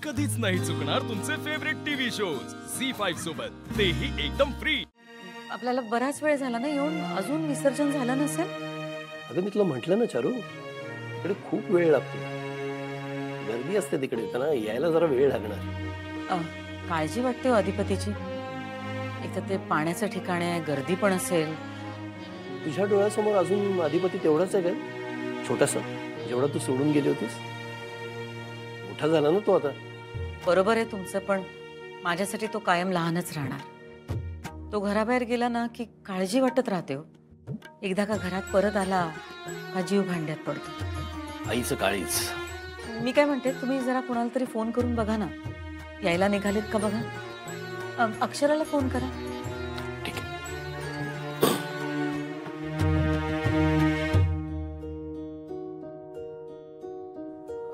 कधीच नाही चुकणार तुमचे फेवरेट टीव्ही शोज झी5 सोबत, तेही एकदम फ्री। आपल्याला बराच वेळ झाला ना येऊन, अजून विसर्जन झालं नसेल? अगं मी तुला म्हटलं ना चारू, इकडे खूप वेळ लागतो, गर्दी असते तिकडे, त्यांना यायला जरा वेळ लागणार। काळजी वाटते अधिपतीची, एक तर ते पाण्याचं ठिकाण आहे, गर्दी पण असेल। तुझ्या डोळ्यासमोर अजून अधिपती तेवढाच आहे काय, छोटासा, जेवढा तू सोडून गेली होतीस? मोठा झाला ना तो आता। बरोबर आहे तुमचं, पण माझ्यासाठी तो कायम लहानच राहणार। तो घराबाहेर गेला ना की काळजी वाटत राहते हो। एकदा का घरात परत आला का जीव भांड्यात पडतो। आईचं काळीच। मी काय म्हणते, तुम्ही जरा कोणाला तरी फोन करून बघा ना, यायला निघालेत का बघा। अक्षराला फोन करा। ठीक आहे।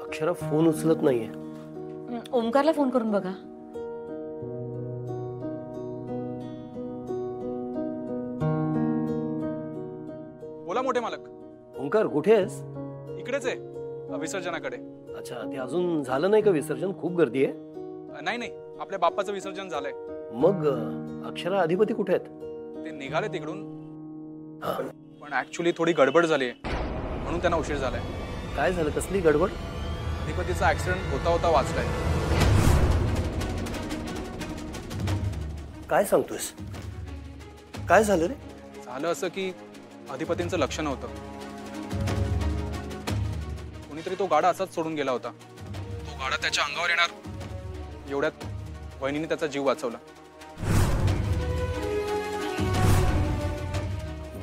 अक्षरा फोन उचलत नाहीये। ओमकारला फोन करून बघा। बोला मोठे मालक। ओंकार कुठे आहेस? इकडेच आहे, विसर्जनाकडे। अच्छा, ते अजून झालं नाही का विसर्जन? खूप गर्दी आहे। नाही, आपल्या बाप्पाचं विसर्जन झालंय। मग अक्षरा अधिपती कुठे आहेत? ते निघाले तिकडून, पण ऍक्च्युअली थोडी गडबड झाली म्हणून त्यांना उशीर झालाय। काय झालं, कसली गडबड? अधिपतीचा ऍक्सिडेंट होता होता वाचलाय। काय सांगतोयस? काय झालं रे? झालं असं की अधिपतींचं लक्ष नव्हतं, कोणीतरी तो गाडा असाच सोडून गेला होता। तो गाडा त्याच्या अंगावर येणार एवढ्यात वहिनीने त्याचा जीव वाचवला।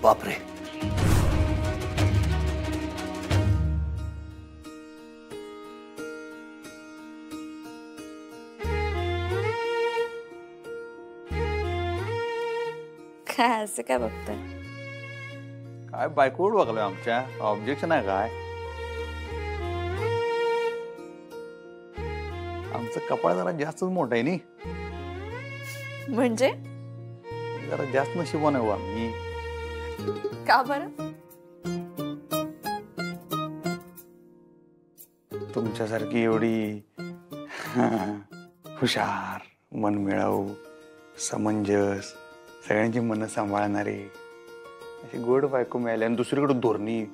बापरे। काय असं काय बघताय? काय बायकोड बघलोय आमच्या, ऑब्जेक्शन आहे काय? आमचं कपाळ जरा जास्तच मोठं आहे नी, म्हणजे जरा जास्त नशिबान आहे आम्ही। का बरं? तुमच्यासारखी एवढी हुशार, मनमिळाऊ, समंजस, सगळ्यांची मन सांभाळणारी अशी गोड बायको मिळाली, आणि दुसरीकडे धोरणी,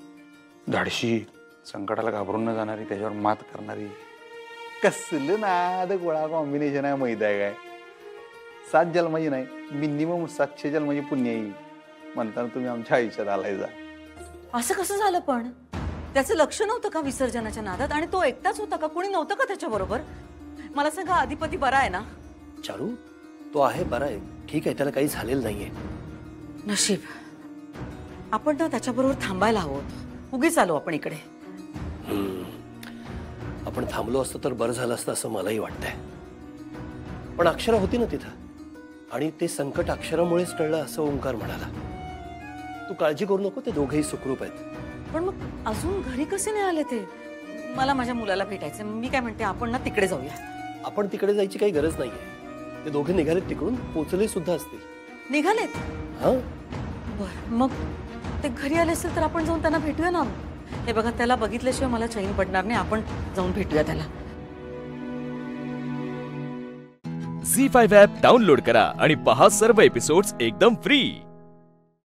धाडशी, संकटाला घाबरून न जाणारी, त्याच्यावर मात करणारी। कसलं ना गोळा कॉम्बिनेशन आहे, माहित आहे काय? 7 जन्माची नाही, मिनिमम 700 जन्माची पुण्य येईल म्हणताना तुम्ही आमच्या आयुष्यात आलायचा। असं कसं झालं? पण त्याचं लक्ष नव्हतं का विसर्जनाच्या नादात? आणि तो एकटाच होता का, कोणी नव्हतं का त्याच्या बरोबर? मला सांगा, अधिपती बरा आहे ना? चारू, तो आहे, बरा आहे, ठीक आहे, त्याला काही झालेलं नाहीये। नशीब, आपण ना त्याच्याबरोबर थांबायला हवं, उगीच आलो आपण इकडे। आपण थांबलो असतो तर बरं झालं असतं असं मलाही वाटतंय, पण अक्षरा होती ना तिथं, आणि ते संकट अक्षरामुळेच टळलं असं ओंकार म्हणाला। तू काळजी करू नको, ते दोघेही सुखरूप आहेत। पण मग अजून घरी कसे नाही आले ते? मला माझ्या मुलाला भेटायचं। मी काय म्हणते, आपण ना तिकडे जाऊया। आपण तिकडे जायची काही गरज नाहीये, ते दोघे निघालेत तिकडून, पोचले सुद्धा असतील। निघालेत? हा, बर, मग ते घरी आले असेल तर आपण जाऊन त्यांना भेटूया ना। हे बघा, त्याला बघितल्याशिवाय मला चैन पडणार नाही, आपण जाऊन भेटूया त्याला। झी5 ॲप डाउनलोड करा आणि पहा सर्व एपिसोड्स एकदम फ्री।